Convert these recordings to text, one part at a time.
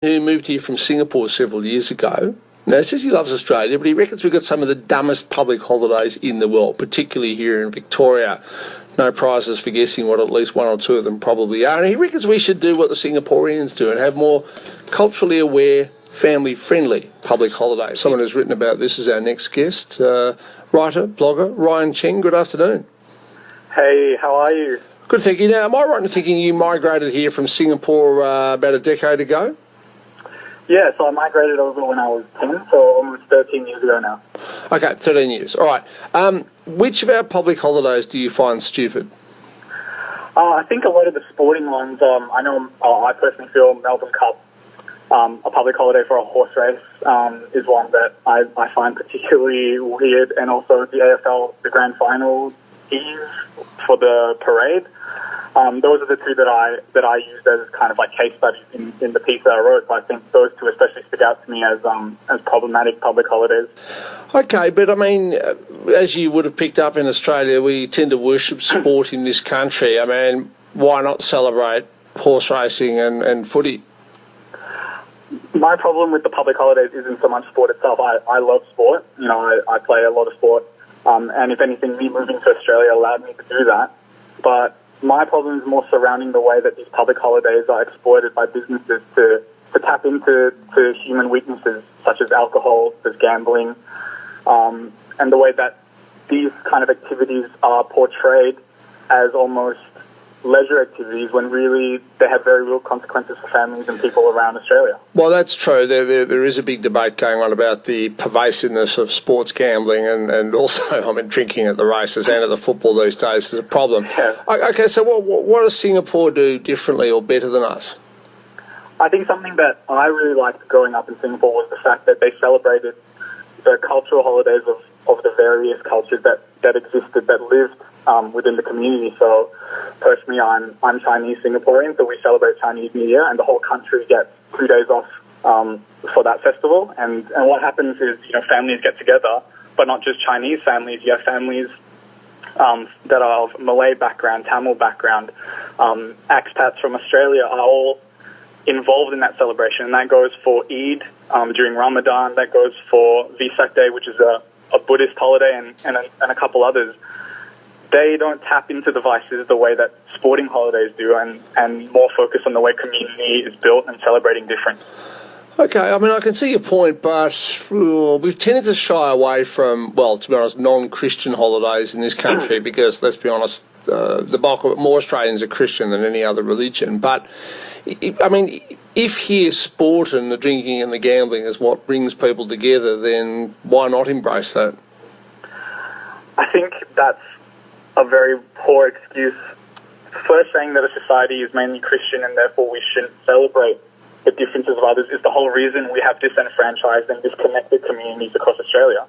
who moved here from Singapore several years ago. Now, he says he loves Australia, but he reckons we've got some of the dumbest public holidays in the world, particularly here in Victoria. No prizes for guessing what at least one or two of them probably are. And he reckons we should do what the Singaporeans do and have more culturally aware, family-friendly public holidays. Someone who's written about this is our next guest, writer, blogger, Ryan Cheng. Good afternoon. Hey, how are you? Good, thank you. Now, am I right in thinking you migrated here from Singapore about a decade ago? Yeah, so I migrated over when I was 10, so almost 13 years ago now. Okay, 13 years. All right. Which of our public holidays do you find stupid? I think a lot of the sporting ones, I know I personally feel Melbourne Cup, a public holiday for a horse race, is one that I find particularly weird, and also the AFL, the grand final eve for the parade. Those are the two that I used as kind of like case studies in the piece that I wrote. But I think those two especially stick out to me as problematic public holidays. Okay, but I mean, as you would have picked up in Australia, we tend to worship sport in this country. I mean, why not celebrate horse racing and footy? My problem with the public holidays isn't so much sport itself. I love sport. You know, I play a lot of sport. And if anything, me moving to Australia allowed me to do that. But my problem is more surrounding the way that these public holidays are exploited by businesses to tap into human weaknesses, such as alcohol, as gambling, and the way that these kind of activities are portrayed as almost leisure activities when really they have very real consequences for families and people around Australia. Well, that's true. There is a big debate going on about the pervasiveness of sports gambling and also, I mean, drinking at the races and at the football these days is a problem. Yeah. Okay, so what does Singapore do differently or better than us? I think something that I really liked growing up in Singapore was the fact that they celebrated the cultural holidays of the various cultures that existed, that lived within the community. So personally, I'm Chinese Singaporean, so we celebrate Chinese New Year, and the whole country gets 2 days off for that festival. And what happens is, you know, families get together, but not just Chinese families. You have families that are of Malay background, Tamil background, expats from Australia are all involved in that celebration, and that goes for Eid during Ramadan, that goes for Vesak Day, which is a Buddhist holiday, and a couple others. They don't tap into the vices the way that sporting holidays do, and more focus on the way community is built and celebrating different. Okay, I mean, I can see your point, but we've tended to shy away from, well, to be honest, non-Christian holidays in this country because, let's be honest, the bulk of more Australians are Christian than any other religion. But, I mean, if here sport and the drinking and the gambling is what brings people together, then why not embrace that? I think that's a very poor excuse. First, saying that a society is mainly Christian and therefore we shouldn't celebrate the differences of others is the whole reason we have disenfranchised and disconnected communities across Australia.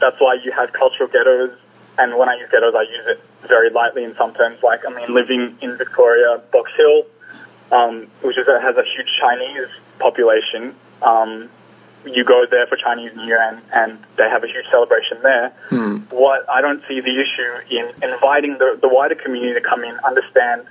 That's why you have cultural ghettos, and when I use ghettos, I use it very lightly in some terms. Like, I mean, living in Victoria, Box Hill, which has a huge Chinese population, you go there for Chinese New Year and they have a huge celebration there. What I don't see the issue in inviting the wider community to come in, understand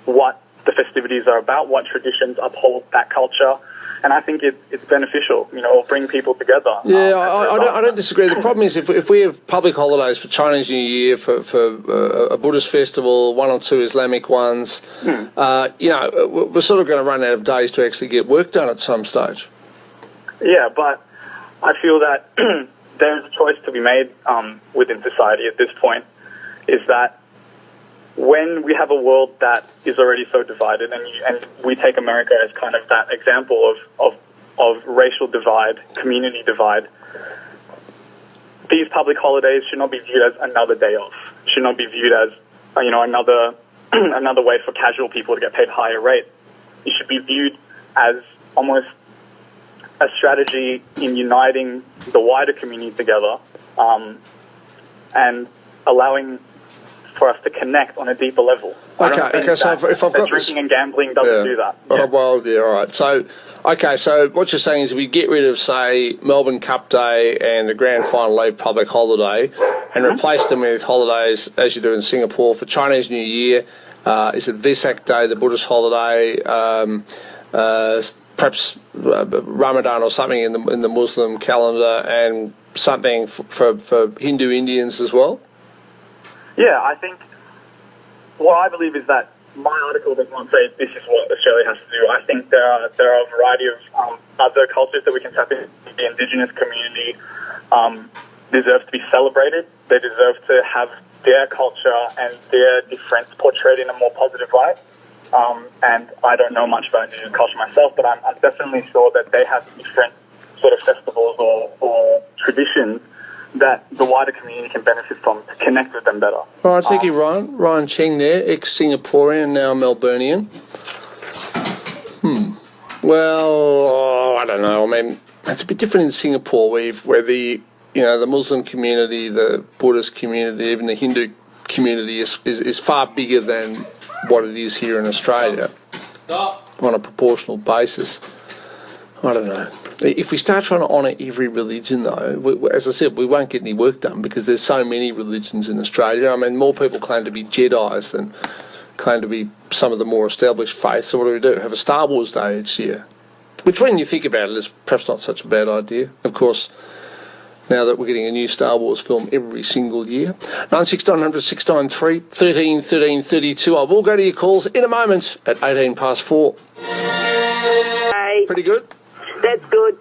what the festivities are about, what traditions uphold that culture, and I think it's beneficial. You know, it'll bring people together. Yeah, I don't disagree. The problem is if we have public holidays for Chinese New Year, for a Buddhist festival, one or two Islamic ones, you know, we're sort of going to run out of days to actually get work done at some stage. Yeah, but I feel that there's a choice to be made within society at this point, is that when we have a world that is already so divided, and we take America as kind of that example of racial divide, community divide, these public holidays should not be viewed as another day off, should not be viewed as, you know, another way for casual people to get paid higher rate. It should be viewed as almost a strategy in uniting the wider community together and allowing for us to connect on a deeper level. Okay, so if I've got drinking and gambling doesn't do that. Yeah. Oh, well, yeah, all right. So, okay, so what you're saying is if we get rid of, say, Melbourne Cup Day and the Grand Final Leave public holiday and replace them with holidays, as you do in Singapore, for Chinese New Year, is it Vesak Day, the Buddhist holiday, perhaps Ramadan or something in the Muslim calendar, and something for Hindu Indians as well? Yeah, I think what I believe is that my article does not say this is what Australia has to do. I think there are a variety of other cultures that we can tap into. The Indigenous community deserves to be celebrated. They deserve to have their culture and their difference portrayed in a more positive light. And I don't know much about Indigenous culture myself, but I'm definitely sure that they have different sort of festivals or traditions that the wider community can benefit from to connect with them better. All right, thank you, Ryan. Ryan Cheng there, ex-Singaporean, now Melburnian. Well, I don't know. I mean, it's a bit different in Singapore, where the Muslim community, the Buddhist community, even the Hindu community is far bigger than what it is here in Australia. On a proportional basis. I don't know. If we start trying to honour every religion, though, as I said, we won't get any work done because there's so many religions in Australia. I mean, more people claim to be Jedis than claim to be some of the more established faiths. So what do? Have a Star Wars Day each year. Which, when you think about it, is perhaps not such a bad idea. Of course, now that we're getting a new Star Wars film every single year. 96900 693 13 13 32. I will go to your calls in a moment at 18 past 4. Hey. Pretty good? That's good.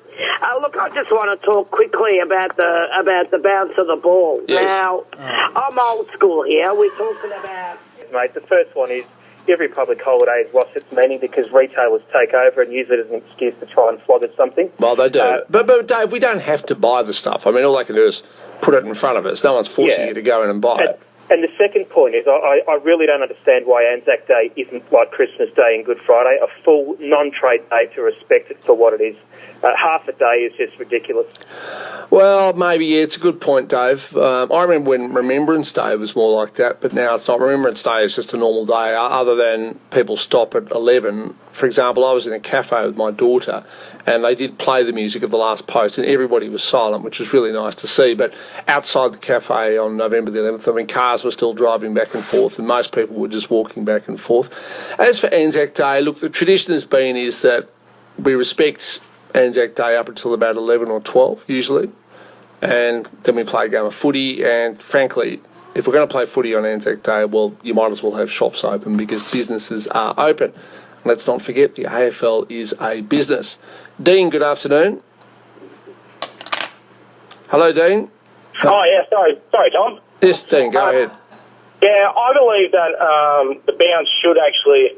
Look, I just want to talk quickly about the bounce of the ball. Yes. Now, I'm old school here. We're talking about... Mate, the first one is every public holiday has lost its meaning because retailers take over and use it as an excuse to try and flog us something. Well, they do. But Dave, we don't have to buy the stuff. I mean, all they can do is put it in front of us. No one's forcing you to go in and buy it. And the second point is I really don't understand why Anzac Day isn't like Christmas Day and Good Friday, a full non-trade day to respect it for what it is. Half a day is just ridiculous. Well, maybe, yeah, it's a good point, Dave. I remember when Remembrance Day was more like that, but now it's not. Remembrance Day is just a normal day, other than people stop at 11. For example, I was in a cafe with my daughter, and they did play the music of The Last Post, and everybody was silent, which was really nice to see. But outside the cafe on November the 11th, I mean, cars were still driving back and forth, and most people were just walking back and forth. As for Anzac Day, look, the tradition has been is that we respect Anzac Day up until about 11 or 12, usually, and then we play a game of footy, and frankly, if we're going to play footy on Anzac Day, well, you might as well have shops open because businesses are open. Let's not forget the AFL is a business. Dean, good afternoon. Hello, Dean. Oh, yeah, sorry, Tom. Yes, Dean, go ahead. Yeah, I believe that the bounce should actually